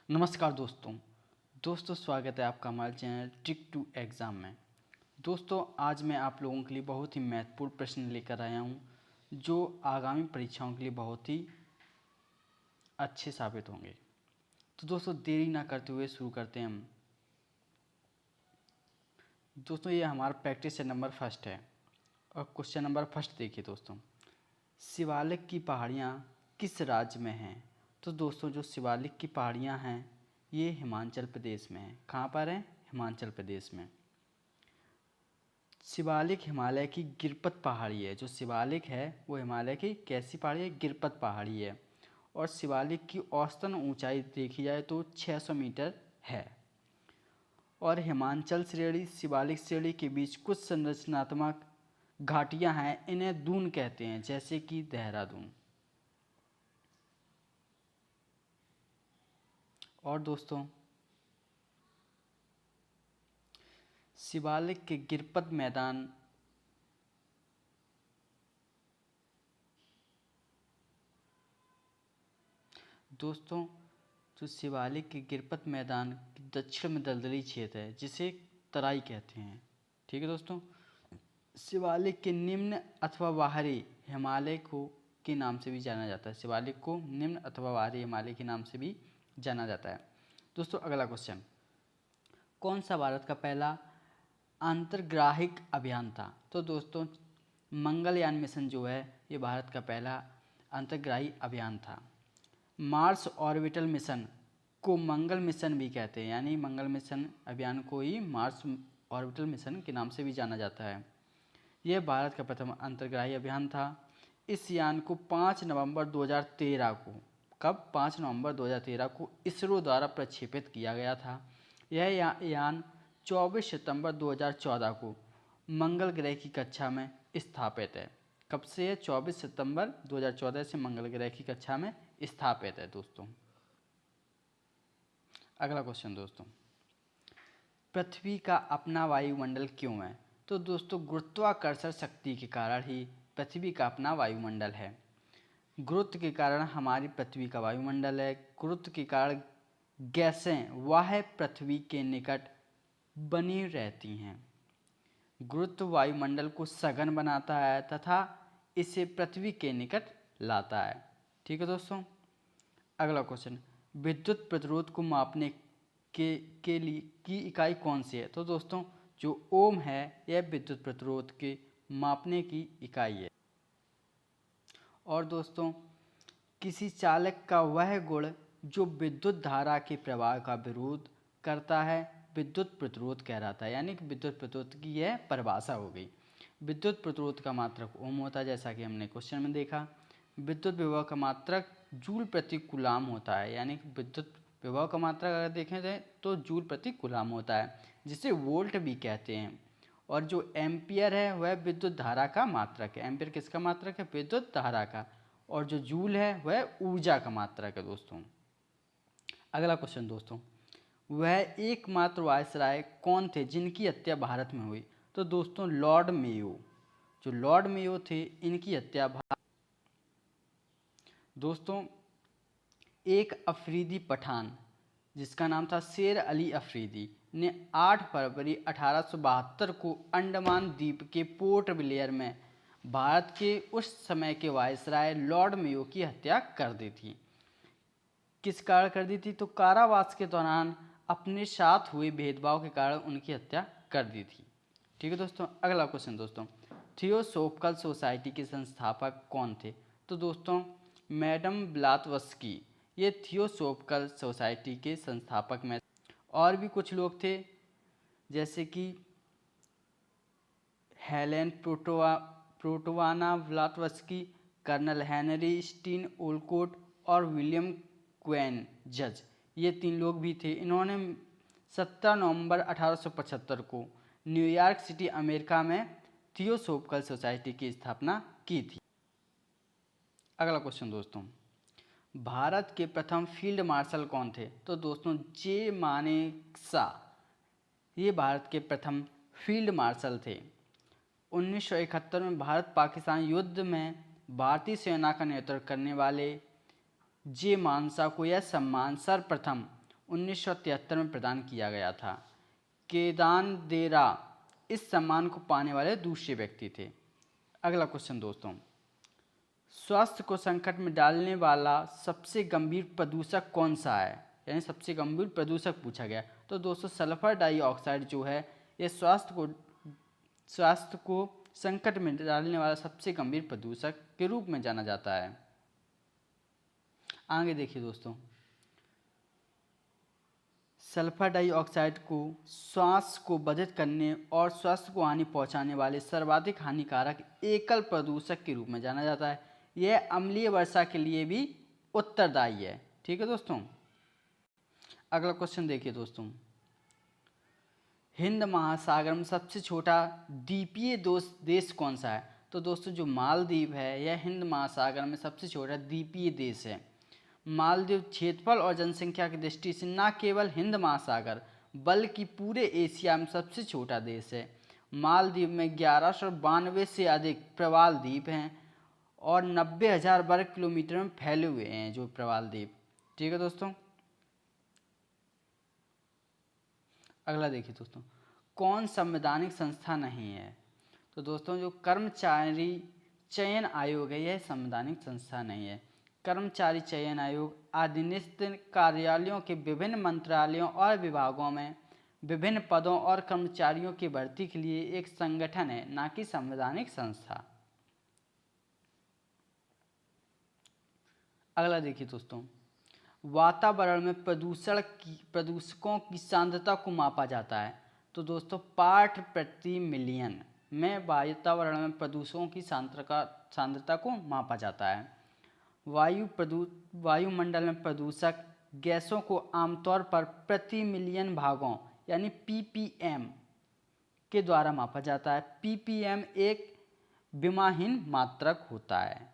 नमस्कार दोस्तों स्वागत है आपका हमारे चैनल ट्रिक टू एग्ज़ाम में। दोस्तों आज मैं आप लोगों के लिए बहुत ही महत्वपूर्ण प्रश्न लेकर आया हूं जो आगामी परीक्षाओं के लिए बहुत ही अच्छे साबित होंगे। तो दोस्तों देरी ना करते हुए शुरू करते हैं हम। दोस्तों ये हमारा प्रैक्टिस सेट नंबर फर्स्ट है और क्वेश्चन नंबर फर्स्ट देखिए दोस्तों। शिवालिक की पहाड़ियाँ किस राज्य में हैं? तो दोस्तों जो शिवालिक की पहाड़ियाँ हैं ये हिमाचल प्रदेश में है। कहाँ पर है? हिमाचल प्रदेश में। शिवालिक हिमालय की गिरपत पहाड़ी है। जो शिवालिक है वो हिमालय की कैसी पहाड़ी है? गिरपत पहाड़ी है। और शिवालिक की औसतन ऊंचाई देखी जाए तो 600 मीटर है। और हिमाचल श्रेणी शिवालिक श्रेणी के बीच कुछ संरचनात्मक घाटियां हैं, इन्हें दून कहते हैं, जैसे कि देहरादून। और दोस्तों शिवालिक के गिरपत मैदान दोस्तों जो शिवालिक के गिरपत मैदान के दक्षिण में दलदली क्षेत्र है जिसे तराई कहते हैं। ठीक है दोस्तों। शिवालिक के निम्न अथवा बाहरी हिमालय को के नाम से भी जाना जाता है। शिवालिक को निम्न अथवा बाहरी हिमालय के नाम से भी जाना जाता है। दोस्तों अगला क्वेश्चन, कौन सा भारत का पहला अंतर्ग्राहिक अभियान था? तो दोस्तों मंगलयान मिशन जो है ये भारत का पहला अंतर्ग्राही अभियान था। मार्स ऑर्बिटल मिशन को मंगल मिशन भी कहते हैं, यानी मंगल मिशन अभियान को ही मार्स ऑर्बिटल मिशन के नाम से भी जाना जाता है। यह भारत का प्रथम अंतर्ग्राही अभियान था। इस यान को 5 नवंबर 2013 को, कब? 5 नवंबर 2013 को इसरो द्वारा प्रक्षेपित किया गया था। यह यान 24 सितंबर 2014 को मंगल ग्रह की कक्षा में स्थापित है। कब से है? 24 सितंबर 2014 से मंगल ग्रह की कक्षा में स्थापित है दोस्तों। अगला क्वेश्चन दोस्तों, पृथ्वी का अपना वायुमंडल क्यों है? तो दोस्तों गुरुत्वाकर्षण शक्ति के कारण ही पृथ्वी का अपना वायुमंडल है। गुरुत्व के कारण हमारी पृथ्वी का वायुमंडल है। गुरुत्व के कारण गैसें वह पृथ्वी के निकट बनी रहती हैं। गुरुत्व वायुमंडल को सघन बनाता है तथा इसे पृथ्वी के निकट लाता है। ठीक है दोस्तों। अगला क्वेश्चन, विद्युत प्रतिरोध को मापने के लिए की इकाई कौन सी है? तो दोस्तों जो ओम है यह विद्युत प्रतिरोध के मापने की इकाई है। और दोस्तों किसी चालक का वह गुण जो विद्युत धारा के प्रवाह का विरोध करता है विद्युत प्रतिरोध कहलाता है। यानी कि विद्युत प्रतिरोध की यह परिभाषा हो गई। विद्युत प्रतिरोध का मात्रक ओम होता है, जैसा कि हमने क्वेश्चन में देखा। विद्युत विभव का मात्रक जूल प्रति कूलाम होता है। यानी कि विद्युत विभव का मात्रक अगर देखें जाए तो जूल प्रति कूलाम होता है, जिसे वोल्ट भी कहते हैं। और जो एम्पियर है वह विद्युत धारा का मात्रक है। एम्पियर किसका मात्रक है? विद्युत धारा का। और जो जूल है वह ऊर्जा का मात्रक है दोस्तों। अगला क्वेश्चन दोस्तों, वह एकमात्र वायसराय कौन थे जिनकी हत्या भारत में हुई? तो दोस्तों लॉर्ड मेयो। जो लॉर्ड मेयो थे इनकी हत्या दोस्तों एक अफरीदी पठान जिसका नाम था शेर अली अफरीदी ने 8 फरवरी 1872 को अंडमान द्वीप के पोर्ट ब्लेयर में भारत के उस समय के वायसराय लॉर्ड मेयो की हत्या कर दी थी। किस कारण कर दी थी? तो कारावास के दौरान अपने साथ हुए भेदभाव के कारण उनकी हत्या कर दी थी। ठीक है दोस्तों। अगला क्वेश्चन दोस्तों, थियोसोफिकल सोसाइटी के संस्थापक कौन थे? तो दोस्तों मैडम ब्लावत्स्की ये थियोसोफिकल सोसाइटी के संस्थापक में। और भी कुछ लोग थे जैसे कि Helen Petrovna Blavatsky, colonel Henry Steel Olcott और विलियम क्वेन जज, ये 3 लोग भी थे। इन्होंने 17 नवंबर 1875 को न्यूयॉर्क सिटी अमेरिका में थियोसोफिकल सोसाइटी की स्थापना की थी। अगला क्वेश्चन दोस्तों, भारत के प्रथम फील्ड मार्शल कौन थे? तो दोस्तों जे मानेकशॉ ये भारत के प्रथम फील्ड मार्शल थे। 1971 में भारत पाकिस्तान युद्ध में भारतीय सेना का नेतृत्व करने वाले जे मानेकशॉ को यह सम्मान सर्वप्रथम 1973 में प्रदान किया गया था। केदानदेरा इस सम्मान को पाने वाले दूसरे व्यक्ति थे। अगला क्वेश्चन दोस्तों, स्वास्थ्य को संकट में डालने वाला सबसे गंभीर प्रदूषक कौन सा है, यानी सबसे गंभीर प्रदूषक पूछा गया। तो दोस्तों सल्फर डाइऑक्साइड जो है ये स्वास्थ्य को संकट में डालने वाला सबसे गंभीर प्रदूषक के रूप में जाना जाता है। आगे देखिए दोस्तों, सल्फर डाइऑक्साइड को श्वास को बाधित करने और स्वास्थ्य को हानि पहुंचाने वाले सर्वाधिक हानिकारक एकल प्रदूषक के रूप में जाना जाता है। यह अम्लीय वर्षा के लिए भी उत्तरदायी है। ठीक है दोस्तों। अगला क्वेश्चन देखिए दोस्तों, हिंद महासागर में सबसे छोटा द्वीपीय देश कौन सा है। तो दोस्तों जो मालदीव है यह हिंद महासागर में सबसे छोटा द्वीपीय देश है। मालदीव क्षेत्रफल और जनसंख्या की दृष्टि से न केवल हिंद महासागर बल्कि पूरे एशिया में सबसे छोटा देश है। मालदीव में 1192 से अधिक प्रवाल द्वीप हैं और 90,000 वर्ग किलोमीटर में फैले हुए हैं जो प्रवाल द्वीप। ठीक है दोस्तों। अगला देखिए दोस्तों, कौन संवैधानिक संस्था नहीं है। तो दोस्तों जो कर्मचारी चयन आयोग है यह संवैधानिक संस्था नहीं है। कर्मचारी चयन आयोग अधीनस्थ कार्यालयों के विभिन्न मंत्रालयों और विभागों में विभिन्न पदों और कर्मचारियों की भर्ती के लिए एक संगठन है, न कि संवैधानिक संस्था। अगला देखिए दोस्तों, वातावरण में प्रदूषकों की सांद्रता को मापा जाता है। तो दोस्तों पार्ट प्रति मिलियन में वातावरण में प्रदूषकों की सांद्रता को मापा जाता है। वायुमंडल में प्रदूषक गैसों को आमतौर पर प्रति मिलियन भागों यानी ppm के द्वारा मापा जाता है। ppm एक विमाहीन मात्रक होता है।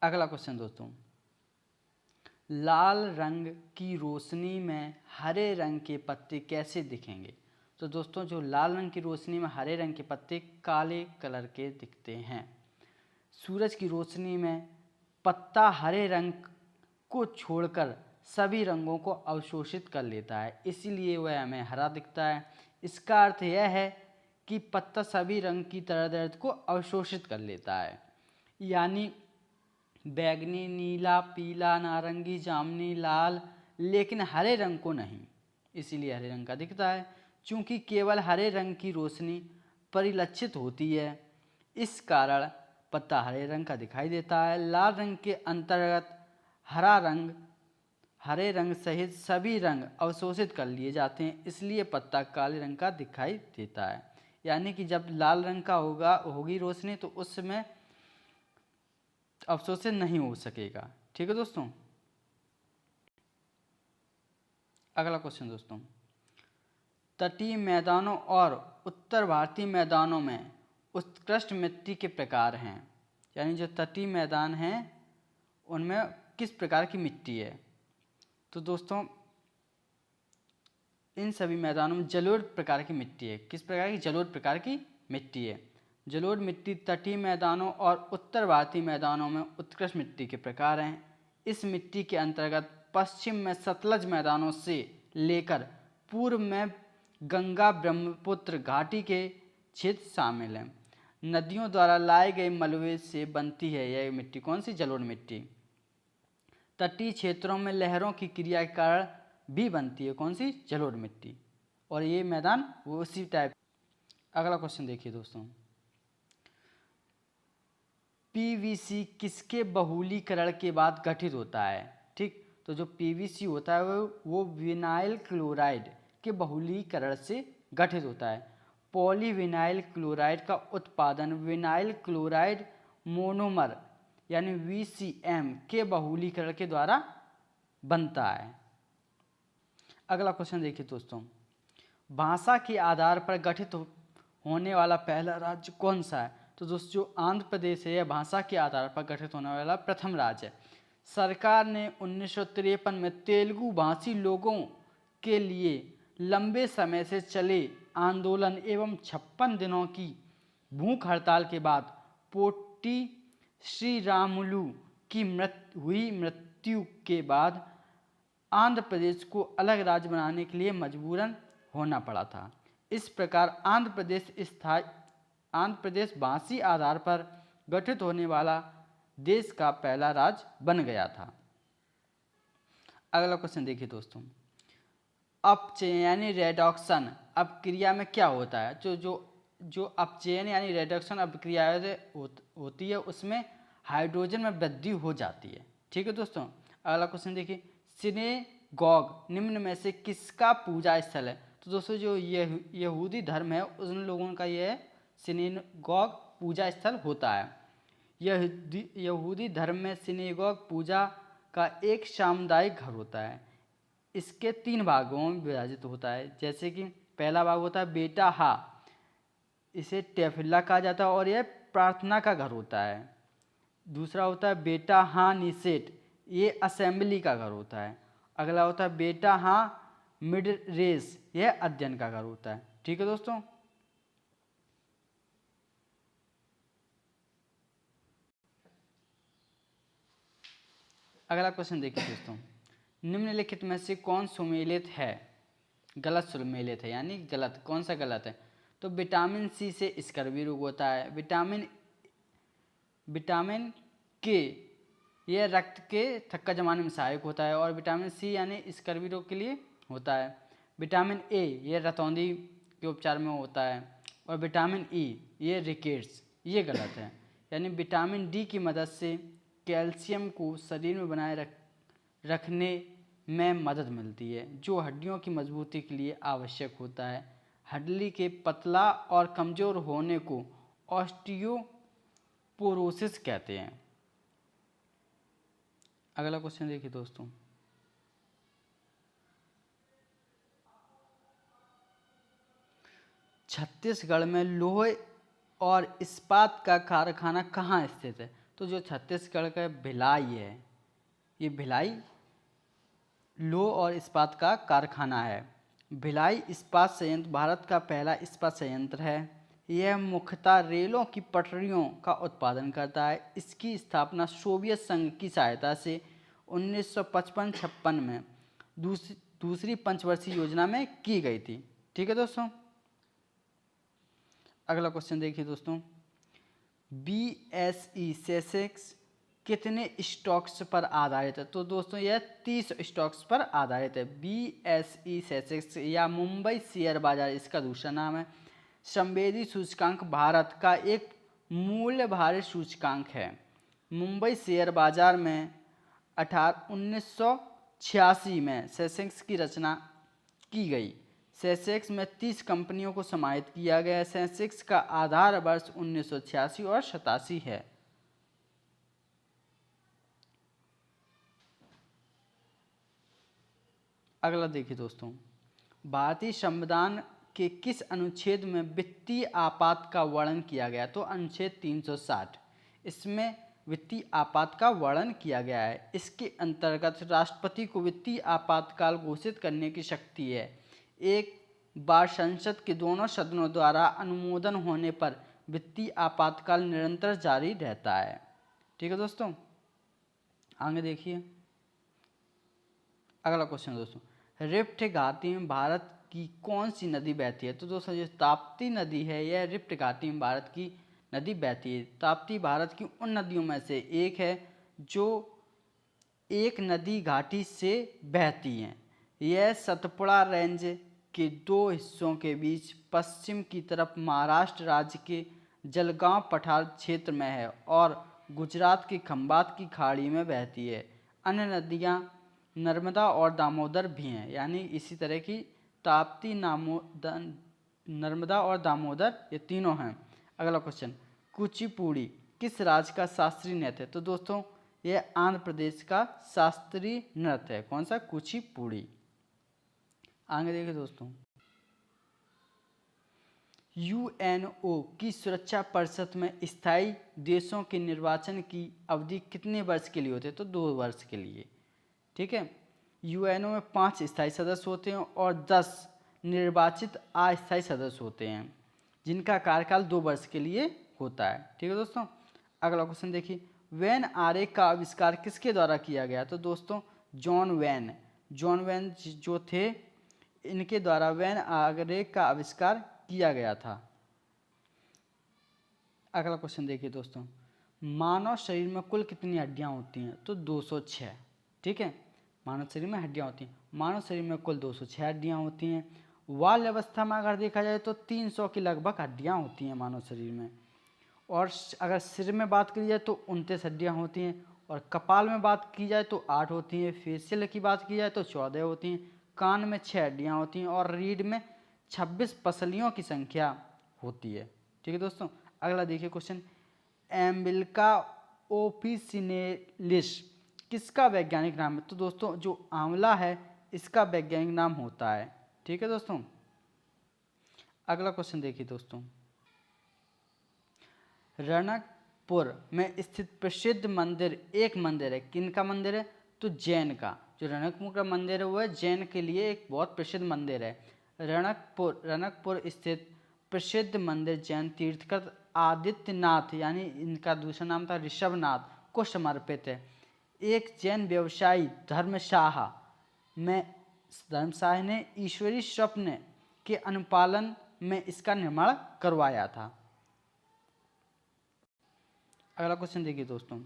अगला क्वेश्चन दोस्तों, लाल रंग की रोशनी में हरे रंग के पत्ते कैसे दिखेंगे। तो दोस्तों जो लाल रंग की रोशनी में हरे रंग के पत्ते काले कलर के दिखते हैं। सूरज की रोशनी में पत्ता हरे रंग को छोड़कर सभी रंगों को अवशोषित कर लेता है, इसीलिए वह हमें हरा दिखता है। इसका अर्थ यह है कि पत्ता सभी रंग की तरंगदैर्ध्य को अवशोषित कर लेता है, यानी बैगनी, नीला, पीला, नारंगी, जामुनी, लाल, लेकिन हरे रंग को नहीं, इसीलिए हरे रंग का दिखता है। चूँकि केवल हरे रंग की रोशनी परिलक्षित होती है इस कारण पत्ता हरे रंग का दिखाई देता है। लाल रंग के अंतर्गत हरे रंग सहित सभी रंग अवशोषित कर लिए जाते हैं, इसलिए पत्ता काले रंग का दिखाई देता है। यानी कि जब लाल रंग का होगी रोशनी तो उसमें अवशोषित नहीं हो सकेगा। ठीक है दोस्तों। अगला क्वेश्चन दोस्तों, तटीय मैदानों और उत्तर भारतीय मैदानों में उत्कृष्ट मिट्टी के प्रकार हैं, यानी जो तटीय मैदान हैं उनमें किस प्रकार की मिट्टी है। तो दोस्तों इन सभी मैदानों में जलोढ़ प्रकार की मिट्टी है। किस प्रकार की? जलोढ़ प्रकार की मिट्टी है। जलोढ़ मिट्टी तटीय मैदानों और उत्तर भारतीय मैदानों में उत्कृष्ट मिट्टी के प्रकार हैं। इस मिट्टी के अंतर्गत पश्चिम में सतलज मैदानों से लेकर पूर्व में गंगा ब्रह्मपुत्र घाटी के क्षेत्र शामिल हैं। नदियों द्वारा लाए गए मलबे से बनती है यह मिट्टी। कौन सी? जलोढ़ मिट्टी। तटीय क्षेत्रों में लहरों की क्रिया के कारण भी बनती है। कौन सी? जलोढ़ मिट्टी। और ये मैदान वो उसी टाइप। अगला क्वेश्चन देखिए दोस्तों, पीवीसी किसके बहुलीकरण के बाद गठित होता है? ठीक, तो जो पीवीसी होता है वो विनाइल क्लोराइड के बहुलीकरण से गठित होता है। पॉलीविनाइल क्लोराइड का उत्पादन विनाइल क्लोराइड मोनोमर यानी VCM के बहुलीकरण के द्वारा बनता है। अगला क्वेश्चन देखिए दोस्तों, भाषा के आधार पर गठित होने वाला पहला राज्य कौन सा है? तो दोस्तों जो आंध्र प्रदेश है यह भाषा के आधार पर गठित होने वाला प्रथम राज्य है। सरकार ने 1953 में तेलुगु भाषी लोगों के लिए लंबे समय से चले आंदोलन एवं 56 दिनों की भूख हड़ताल के बाद पोट्टी श्रीरामुलु की मृत्यु के बाद आंध्र प्रदेश को अलग राज्य बनाने के लिए मजबूरन होना पड़ा था। इस प्रकार आंध्र प्रदेश भाषी आधार पर गठित होने वाला देश का पहला राज्य बन गया था। अगला क्वेश्चन देखिए दोस्तों, अपचयन यानी रेडक्शन अपक्रिया में क्या होता है? जो अपचयन यानी रेडक्शन अपक्रिया होती है उसमें हाइड्रोजन में वृद्धि हो जाती है। ठीक है दोस्तों। अगला क्वेश्चन देखिए, सिनेगॉग निम्न में से किसका पूजा स्थल है? तो दोस्तों जो यहूदी धर्म है उन लोगों का यह सिनेगॉग पूजा स्थल होता है। यहूदी धर्म में सिनेगॉग पूजा का एक सामुदायिक घर होता है। इसके 3 भागों में विभाजित होता है, जैसे कि पहला भाग होता है बेटा हा, इसे टेफिला कहा जाता है और यह प्रार्थना का घर होता है। दूसरा होता है बेटा हा निसेट, ये असेंबली का घर होता है। अगला होता है बेटा हा मिड रेस, यह अध्ययन का घर होता है। ठीक है दोस्तों। अगला क्वेश्चन देखिए दोस्तों, निम्नलिखित में से कौन सुमेलित है? गलत सुमेलित है, यानी गलत। कौन सा गलत है? तो विटामिन सी से स्कर्वी रोग होता है। विटामिन के यह रक्त के थक्का जमाने में सहायक होता है और विटामिन सी यानी स्कर्वी रोग के लिए होता है। विटामिन ए यह रतौंधी के उपचार में होता है और विटामिन ई ये रिकेट्स, ये गलत है। यानी विटामिन डी की मदद से कैल्शियम को शरीर में बनाए रखने में मदद मिलती है, जो हड्डियों की मजबूती के लिए आवश्यक होता है। हड्डी के पतला और कमज़ोर होने को ऑस्टियोपोरोसिस कहते हैं। अगला क्वेश्चन देखिए दोस्तों, छत्तीसगढ़ में लोहे और इस्पात का कारखाना कहाँ स्थित है? तो जो छत्तीसगढ़ का भिलाई है, ये भिलाई लोह और इस्पात का कारखाना है। भिलाई इस्पात संयंत्र भारत का पहला इस्पात संयंत्र है। यह मुख्यतः रेलों की पटरियों का उत्पादन करता है। इसकी स्थापना सोवियत संघ की सहायता से 1955-56 में दूसरी पंचवर्षीय योजना में की गई थी। ठीक है दोस्तों। अगला क्वेश्चन देखिए दोस्तों, BSE सेंसेक्स कितने स्टॉक्स पर आधारित है? तो दोस्तों यह 30 स्टॉक्स पर आधारित है। BSE सेंसेक्स या मुंबई शेयर बाजार इसका दूसरा नाम है। संवेदी सूचकांक भारत का एक मूल्य भारित सूचकांक है। मुंबई शेयर बाजार में 1986 में सेंसेक्स की रचना की गई। सेंसेक्स में 30 कंपनियों को समाहित किया गया है। सेंसेक्स का आधार वर्ष 1986 और 87 है। अगला देखिए दोस्तों, भारतीय संविधान के किस अनुच्छेद में वित्तीय आपात का वर्णन किया गया? तो अनुच्छेद 360, इसमें वित्तीय आपात का वर्णन किया गया है। इसके अंतर्गत राष्ट्रपति को वित्तीय आपातकाल घोषित करने की शक्ति है। एक बार संसद के दोनों सदनों द्वारा अनुमोदन होने पर वित्तीय आपातकाल निरंतर जारी रहता है। ठीक है दोस्तों। आगे देखिए अगला क्वेश्चन दोस्तों, रिफ्ट घाटी में भारत की कौन सी नदी बहती है? तो दोस्तों जो ताप्ती नदी है यह रिफ्ट घाटी में भारत की नदी बहती है। ताप्ती भारत की उन नदियों में से एक है जो एक नदी घाटी से बहती हैं। यह सतपुड़ा रेंज के 2 हिस्सों के बीच पश्चिम की तरफ महाराष्ट्र राज्य के जलगांव पठार क्षेत्र में है और गुजरात की खंबात की खाड़ी में बहती है। अन्य नदियां नर्मदा और दामोदर भी हैं, यानी इसी तरह की ताप्ती, नर्मदा और दामोदर ये तीनों हैं। अगला क्वेश्चन, कुचिपुड़ी किस राज्य का शास्त्रीय नृत्य है? तो दोस्तों यह आंध्र प्रदेश का शास्त्रीय नृत्य है। कौन सा? कुचिपुड़ी। आगे देखिए दोस्तों, यूएनओ की सुरक्षा परिषद में स्थायी देशों के निर्वाचन की अवधि कितने वर्ष के लिए होती है? तो 2 वर्ष के लिए। ठीक है। यूएनओ में 5 स्थायी सदस्य होते हैं और 10 निर्वाचित अस्थायी सदस्य होते हैं, जिनका कार्यकाल 2 वर्ष के लिए होता है। ठीक है दोस्तों। अगला क्वेश्चन देखिए, वेन आरेख का आविष्कार किसके द्वारा किया गया? तो दोस्तों जॉन वेन जॉन वैन जो थे, इनके द्वारा वैन आरेख का आविष्कार किया गया था। अगला क्वेश्चन देखिए दोस्तों, मानव शरीर में कुल कितनी हड्डियां होती हैं? तो 206। ठीक है, मानव शरीर में हड्डियां होती हैं, मानव शरीर में कुल 206 हड्डियां होती हैं। बाल अवस्था में अगर देखा जाए तो 300 की लगभग हड्डियां होती हैं मानव शरीर में। और अगर सिर में बात की जाए तो 29 हड्डियां होती हैं, और कपाल में बात की जाए तो 8 होती हैं, फेशियल की बात की जाए तो 14 होती हैं, कान में 6 हड्डियां होती हैं, और रीढ़ में 26 पसलियों की संख्या होती है। ठीक है दोस्तों, अगला देखिए क्वेश्चन, एम्बिलिका ओफिसिनेलिस किसका वैज्ञानिक नाम है? तो दोस्तों जो आंवला है इसका वैज्ञानिक नाम होता है। ठीक है दोस्तों, अगला क्वेश्चन देखिए दोस्तों, रणकपुर में स्थित प्रसिद्ध मंदिर, एक मंदिर है, किनका मंदिर है? तो जैन का। जो रणकपुर का मंदिर है वो है जैन के लिए एक बहुत प्रसिद्ध मंदिर है। रणकपुर स्थित प्रसिद्ध मंदिर जैन तीर्थकर आदित्यनाथ, यानी इनका दूसरा नाम था ऋषभनाथ, को समर्पित है। एक जैन व्यवसायी धर्मशाह ने ईश्वरीय स्वप्न के अनुपालन में इसका निर्माण करवाया था। अगला क्वेश्चन देखिए दोस्तों,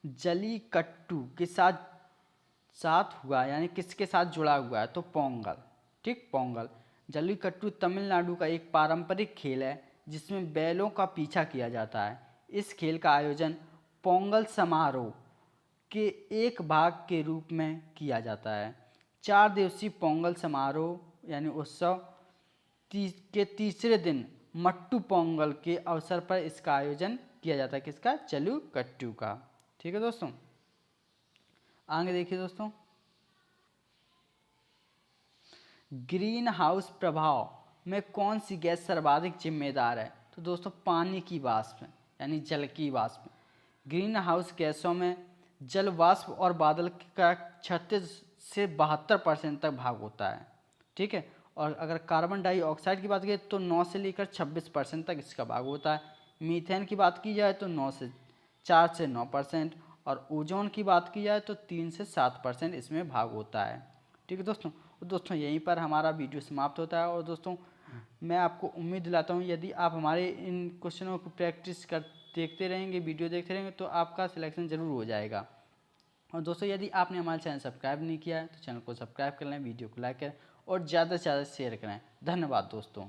जलीकट्टू के साथ हुआ, यानी किसके साथ जुड़ा हुआ है? तो पोंगल। ठीक, पोंगल। जलीकट्टू तमिलनाडु का एक पारंपरिक खेल है जिसमें बैलों का पीछा किया जाता है। इस खेल का आयोजन पोंगल समारोह के एक भाग के रूप में किया जाता है। 4 दिवसीय पोंगल समारोह यानी उत्सव के तीसरे दिन मट्टू पोंगल के अवसर पर इसका आयोजन किया जाता है। किसका? जल्लीकट्टू का। ठीक है दोस्तों, आगे देखिए दोस्तों, ग्रीन हाउस प्रभाव में कौन सी गैस सर्वाधिक जिम्मेदार है? तो दोस्तों पानी की वाष्प यानी जल की वाष्प। ग्रीन हाउस गैसों में जल वाष्प और बादल का 36 से 72% तक भाग होता है। ठीक है, और अगर कार्बन डाइऑक्साइड की बात की तो 9 से लेकर 26% तक इसका भाग होता है। मीथेन की बात की जाए तो 4 से 9%, और ओजोन की बात की जाए तो 3 से 7% इसमें भाग होता है। ठीक है दोस्तों यहीं पर हमारा वीडियो समाप्त होता है। और दोस्तों मैं आपको उम्मीद दिलाता हूँ यदि आप हमारे इन क्वेश्चनों को प्रैक्टिस कर देखते रहेंगे, वीडियो देखते रहेंगे, तो आपका सिलेक्शन ज़रूर हो जाएगा। और दोस्तों यदि आपने हमारा चैनल सब्सक्राइब नहीं किया है तो चैनल को सब्सक्राइब कर लें, वीडियो को लाइक करें और ज़्यादा से ज़्यादा शेयर करें। धन्यवाद दोस्तों।